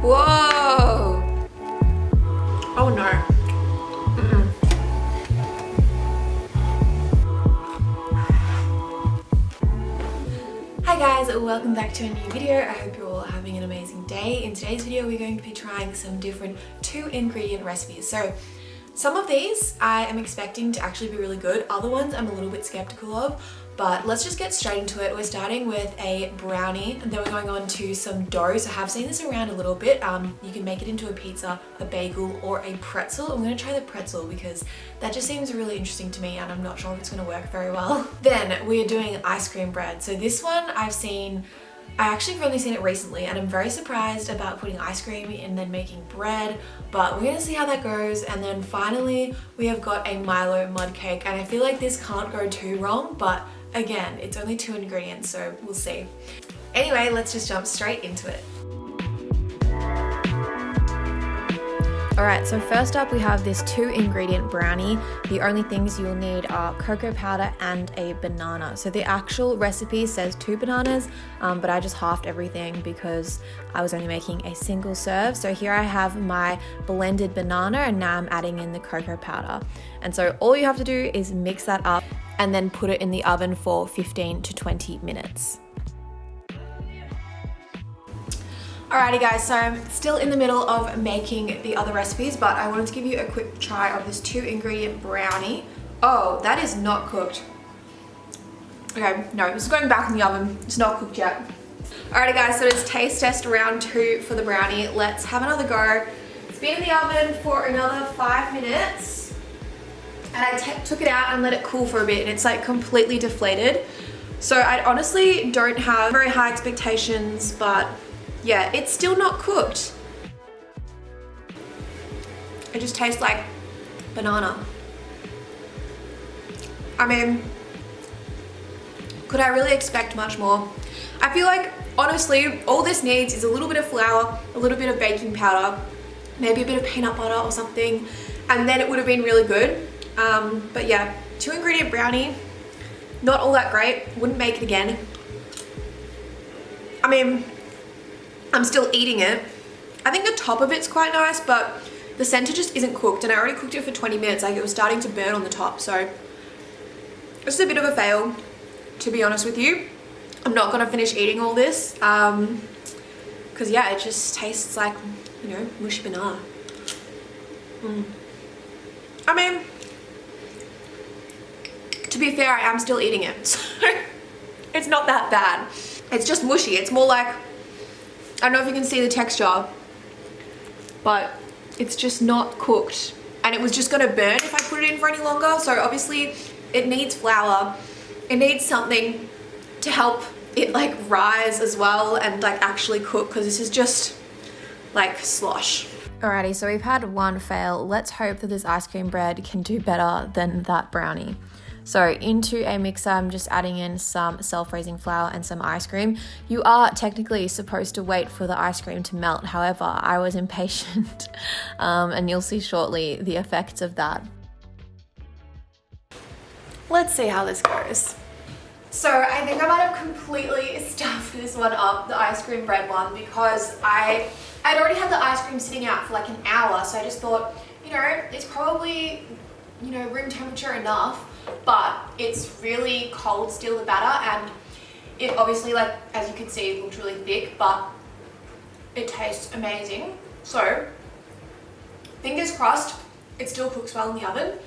Whoa! Oh no. Hi guys, welcome back to a new video. I hope you're all having an amazing day. In today's video, we're going to be trying some different 2-ingredient recipes. So some of these I am expecting to actually be really good. Other ones I'm a little bit skeptical of, but let's just get straight into it. We're starting with a brownie and then we're going on to some dough. So I have seen this around a little bit. You can make it into a pizza, a bagel, or a pretzel. I'm gonna try the pretzel because that just seems really interesting to me and I'm not sure if it's gonna work very well. Then we are doing ice cream bread. So this one I actually have only seen it recently and I'm very surprised about putting ice cream and then making bread, but we're gonna see how that goes. And then finally, we have got a Milo mud cake and I feel like this can't go too wrong, but again, it's only 2 ingredients, so we'll see. Anyway, let's just jump straight into it. Alright, so first up we have this 2-ingredient brownie. The only things you'll need are cocoa powder and a banana. So the actual recipe says 2 bananas, but I just halved everything because I was only making a single serve. So here I have my blended banana and now I'm adding in the cocoa powder. And so all you have to do is mix that up and then put it in the oven for 15 to 20 minutes. Alrighty guys, so I'm still in the middle of making the other recipes, but I wanted to give you a quick try of this 2-ingredient brownie. Oh, that is not cooked. Okay, no, this is going back in the oven. It's not cooked yet. Alrighty guys, so it's taste test round 2 for the brownie. Let's have another go. It's been in the oven for another 5 minutes. And I took it out and let it cool for a bit and it's like completely deflated. So I honestly don't have very high expectations, but yeah, it's still not cooked. It just tastes like banana. I mean, could I really expect much more? I feel like, honestly, all this needs is a little bit of flour, a little bit of baking powder, maybe a bit of peanut butter or something, and then it would have been really good. But yeah, 2-ingredient brownie, not all that great. Wouldn't make it again. I mean, I'm still eating it. I think the top of it's quite nice, but the center just isn't cooked and I already cooked it for 20 minutes. Like it was starting to burn on the top. So it's a bit of a fail, to be honest with you. I'm not gonna finish eating all this because yeah, it just tastes like, you know, mushy banana. I mean, to be fair, I am still eating it. So it's not that bad. It's just mushy. It's more like, I don't know if you can see the texture, but it's just not cooked. And it was just gonna burn if I put it in for any longer. So obviously it needs flour. It needs something to help it like rise as well and like actually cook, because this is just like slosh. Alrighty, so we've had one fail. Let's hope that this ice cream bread can do better than that brownie. So into a mixer, I'm just adding in some self-raising flour and some ice cream. You are technically supposed to wait for the ice cream to melt. However, I was impatient and you'll see shortly the effects of that. Let's see how this goes. So I think I might have completely stuffed this one up, the ice cream bread one, because I'd already had the ice cream sitting out for like an hour. So I just thought, you know, it's probably, you know, room temperature enough. But it's really cold still, the batter, and it obviously, like, as you can see, it looks really thick, but it tastes amazing. So, fingers crossed, it still cooks well in the oven,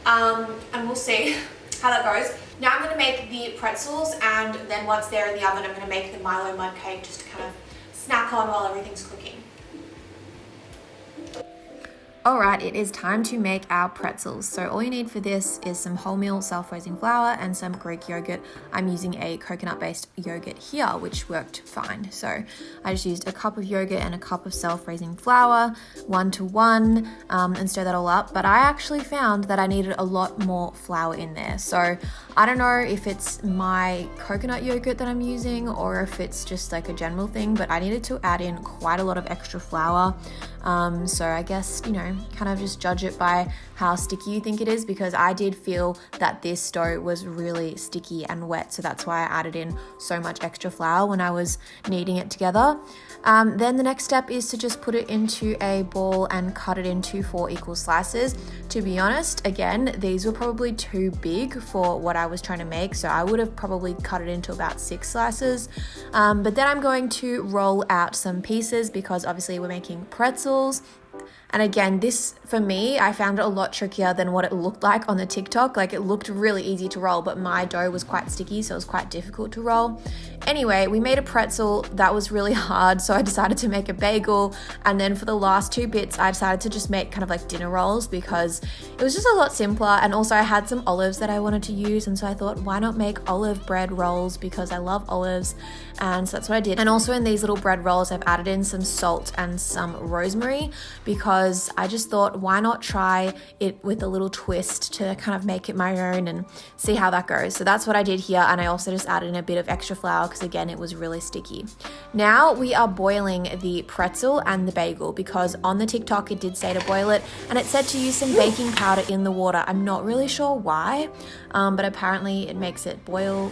and we'll see how that goes. Now I'm going to make the pretzels, and then once they're in the oven, I'm going to make the Milo mud cake just to kind of snack on while everything's cooking. Alright, it is time to make our pretzels. So all you need for this is some wholemeal self-raising flour and some Greek yogurt. I'm using a coconut-based yogurt here, which worked fine. So I just used a cup of yogurt and a cup of self-raising flour, 1-to-1, and stir that all up. But I actually found that I needed a lot more flour in there. So I don't know if it's my coconut yogurt that I'm using or if it's just like a general thing, but I needed to add in quite a lot of extra flour. So I guess, you know, kind of just judge it by how sticky you think it is, because I did feel that this dough was really sticky and wet, so that's why I added in so much extra flour when I was kneading it together. Then the next step is to just put it into a ball and cut it into 4 equal slices. To be honest, again, these were probably too big for what I was trying to make, so I would have probably cut it into about 6 slices. But then I'm going to roll out some pieces because obviously we're making pretzels. And again, this, for me, I found it a lot trickier than what it looked like on the TikTok. Like, it looked really easy to roll, but my dough was quite sticky, so it was quite difficult to roll. Anyway, we made a pretzel. That was really hard, so I decided to make a bagel. And then for the last 2 bits, I decided to just make kind of like dinner rolls because it was just a lot simpler. And also I had some olives that I wanted to use, and so I thought, why not make olive bread rolls, because I love olives. And so that's what I did. And also in these little bread rolls, I've added in some salt and some rosemary because I just thought, why not try it with a little twist to kind of make it my own and see how that goes. So that's what I did here. And I also just added in a bit of extra flour because again, it was really sticky. Now we are boiling the pretzel and the bagel because on the TikTok, it did say to boil it and it said to use some baking powder in the water. I'm not really sure why, but apparently it makes it boil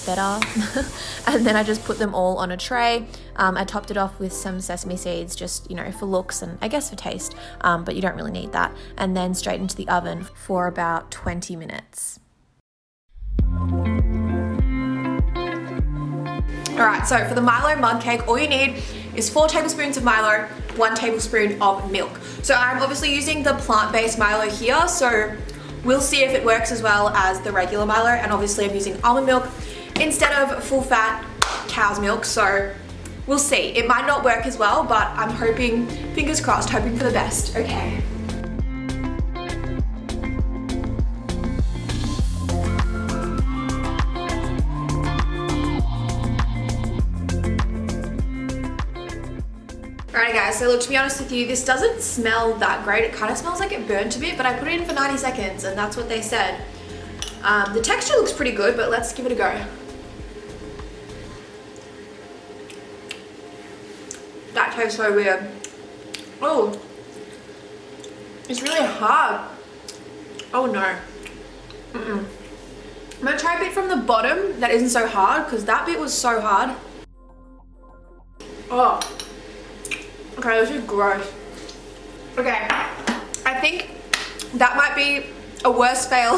better. And then I just put them all on a tray. I topped it off with some sesame seeds, just, you know, for looks and I guess for taste, but you don't really need that. And then straight into the oven for about 20 minutes. All right, so for the Milo mug cake, all you need is 4 tablespoons of Milo, 1 tablespoon of milk. So I'm obviously using the plant-based Milo here, so we'll see if it works as well as the regular Milo. And obviously I'm using almond milk instead of full-fat cow's milk, so we'll see. It might not work as well, but I'm hoping, fingers crossed, hoping for the best. Okay. Alright guys, so look, to be honest with you, this doesn't smell that great. It kind of smells like it burnt a bit, but I put it in for 90 seconds and that's what they said. The texture looks pretty good, but let's give it a go. That tastes so weird. Oh, it's really hard. Oh no. I'm gonna try a bit from the bottom that isn't so hard, because that bit was so hard. Oh, okay, this is gross. Okay, I think that might be a worse fail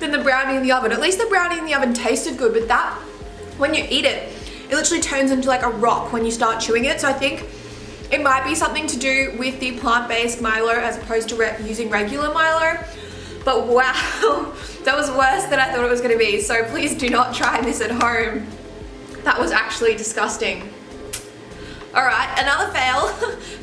than the brownie in the oven. At least the brownie in the oven tasted good, but that, when you eat it, it literally turns into like a rock when you start chewing it. So I think it might be something to do with the plant-based Milo as opposed to using regular Milo. But wow, that was worse than I thought it was gonna be. So please do not try this at home. That was actually disgusting. All right, another fail,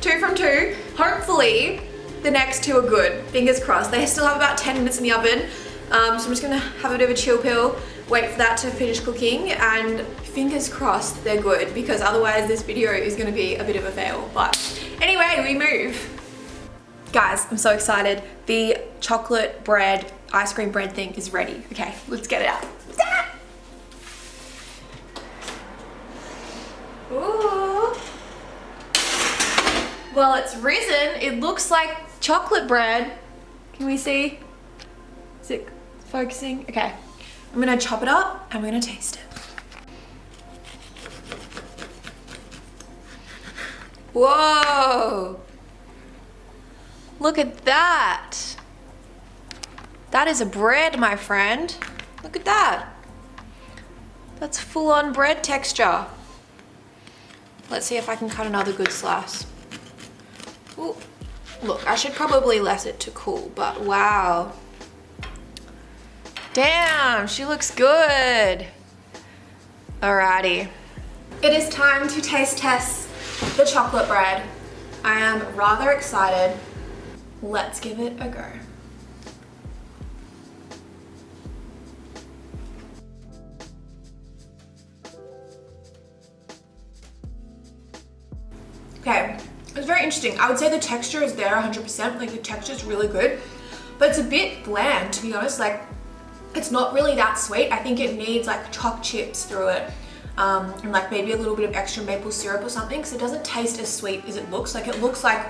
2 from 2. Hopefully the next 2 are good, fingers crossed. They still have about 10 minutes in the oven. So I'm just gonna have a bit of a chill pill, wait for that to finish cooking, and fingers crossed they're good, because otherwise this video is gonna be a bit of a fail. But anyway, we move. Guys, I'm so excited. The chocolate bread, ice cream bread thing is ready. Okay, let's get it out. Ooh. Well, it's risen. It looks like chocolate bread. Can we see? Is it focusing? Okay, I'm gonna chop it up and we're gonna taste it. Whoa! Look at that. That is a bread, my friend. Look at that. That's full-on bread texture. Let's see if I can cut another good slice. Ooh. Look, I should probably let it to cool, but wow. Damn, she looks good. Alrighty. It is time to taste test the chocolate bread. I am rather excited. Let's give it a go. Okay, it's very interesting. I would say the texture is there 100%, like the texture is really good, but it's a bit bland, to be honest. Like, it's not really that sweet. I think it needs like choc chips through it, and like maybe a little bit of extra maple syrup or something, because it doesn't taste as sweet as it looks. Like, it looks like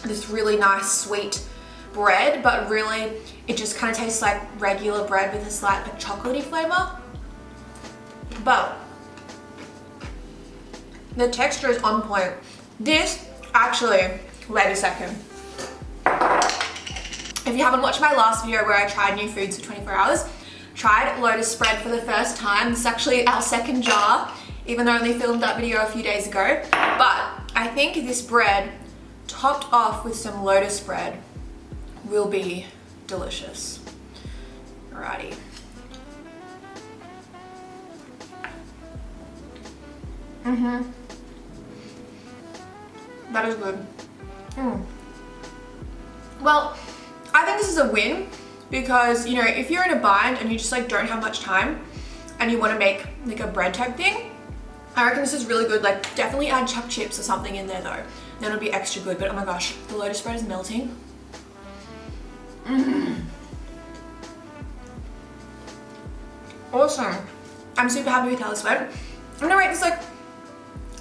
this really nice sweet bread, but really it just kind of tastes like regular bread with a slight like chocolatey flavor. But the texture is on point. This actually, wait a second. If you haven't watched my last video where I tried new foods for 24 hours, tried lotus spread for the first time. This is actually our second jar, even though I only filmed that video a few days ago. But I think this bread topped off with some lotus spread will be delicious. Alrighty. That is good. Well, I think this is a win because, you know, if you're in a bind and you just like don't have much time and you want to make like a bread type thing, I reckon this is really good. Like definitely add chuck chips or something in there though. Then it'll be extra good. But oh my gosh, the lotus spread is melting. Awesome. I'm super happy with how this went. I'm gonna rate this like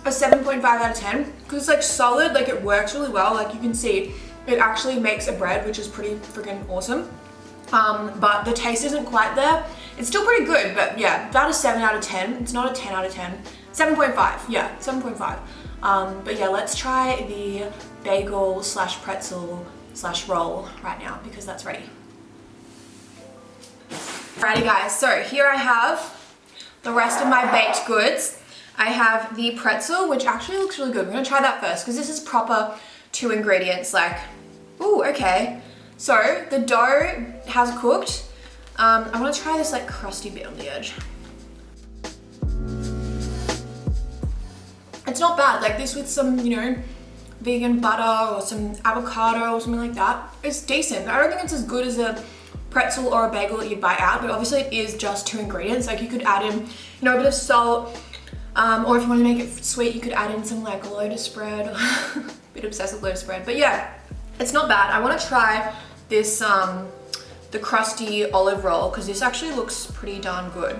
a 7.5 out of 10 because it's like solid, like it works really well. Like you can see it actually makes a bread, which is pretty freaking awesome. But the taste isn't quite there. It's still pretty good, but yeah, about a 7 out of 10. It's not a 10 out of 10. 7.5, yeah, 7.5. But yeah, let's try the bagel slash pretzel slash roll right now because that's ready. Alrighty guys, so here I have the rest of my baked goods. I have the pretzel, which actually looks really good. We're gonna try that first because this is proper 2 ingredients, like, ooh, okay. So the dough has cooked. I wanna try this like crusty bit on the edge. It's not bad, like this with some, you know, vegan butter or some avocado or something like that. It's decent. I don't think it's as good as a pretzel or a bagel that you'd buy out, but obviously it is just 2 ingredients. Like you could add in, you know, a bit of salt, or if you want to make it sweet, you could add in some like lotus spread. Bit obsessed with lotus spread, but yeah, it's not bad. I want to try this, the crusty olive roll, because this actually looks pretty darn good.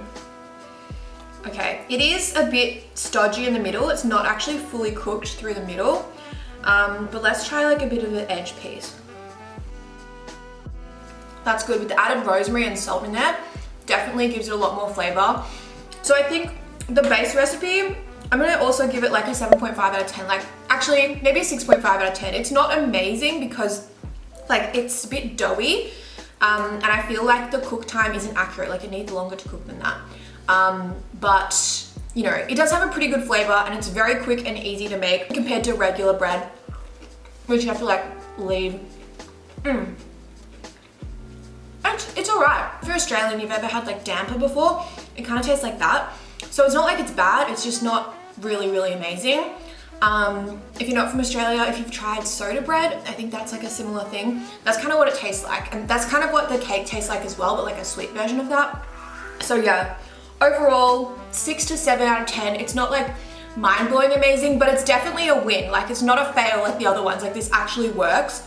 Okay, it is a bit stodgy in the middle. It's not actually fully cooked through the middle, but let's try like a bit of an edge piece. That's good. With the added rosemary and salt in there, definitely gives it a lot more flavor. So I think the base recipe, I'm gonna also give it like a 7.5 out of 10. Like actually maybe a 6.5 out of 10. It's not amazing because like it's a bit doughy, and I feel like the cook time isn't accurate. Like it needs longer to cook than that. But you know, it does have a pretty good flavor and it's very quick and easy to make compared to regular bread, which you have to like leave. It's alright. If you're Australian, you've ever had like damper before, it kind of tastes like that. So it's not like it's bad, it's just not really, really amazing. If you're not from Australia, if you've tried soda bread, I think that's like a similar thing. That's kind of what it tastes like. And that's kind of what the cake tastes like as well, but like a sweet version of that. So yeah, overall, 6 to 7 out of 10. It's not like mind-blowing amazing, but it's definitely a win. Like it's not a fail like the other ones. Like this actually works.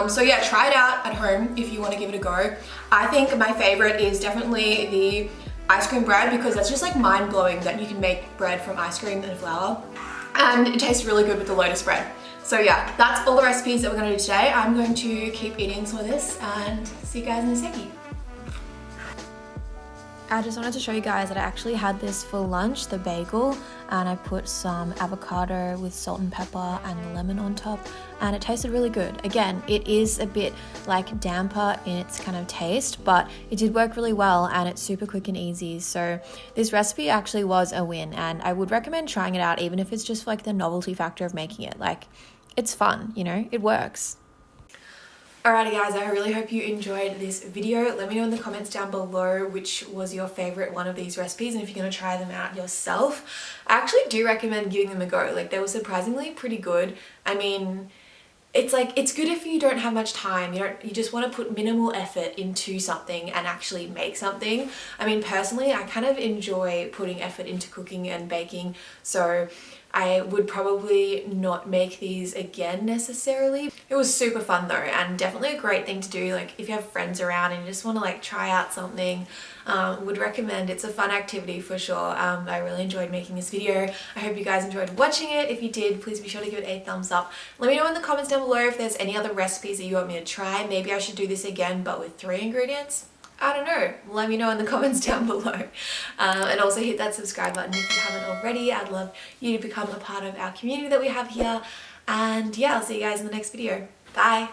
So yeah, try it out at home if you want to give it a go. I think my favorite is definitely the ice cream bread because that's just like mind-blowing that you can make bread from ice cream and flour. And it tastes really good with the lotus bread. So yeah, that's all the recipes that we're gonna do today. I'm going to keep eating some of this and see you guys in a second. I just wanted to show you guys that I actually had this for lunch, the bagel, and I put some avocado with salt and pepper and lemon on top, and it tasted really good. Again, it is a bit like damper in its kind of taste, but it did work really well and it's super quick and easy. So this recipe actually was a win and I would recommend trying it out even if it's just for like the novelty factor of making it. Like, it's fun, you know, it works. Alrighty guys, I really hope you enjoyed this video. Let me know in the comments down below which was your favorite one of these recipes and if you're going to try them out yourself. I actually do recommend giving them a go. Like they were surprisingly pretty good. I mean, it's like, it's good if you don't have much time. You just want to put minimal effort into something and actually make something. I mean, personally, I kind of enjoy putting effort into cooking and baking. So I would probably not make these again necessarily. It was super fun though, and definitely a great thing to do like if you have friends around and you just want to like try out something. Would recommend. It's a fun activity for sure. I really enjoyed making this video. I hope you guys enjoyed watching it. If you did, please be sure to give it a thumbs up. Let me know in the comments down below if there's any other recipes that you want me to try. Maybe I should do this again but with 3 ingredients. I don't know. Let me know in the comments down below. And also hit that subscribe button if you haven't already. I'd love you to become a part of our community that we have here. And yeah, I'll see you guys in the next video. Bye!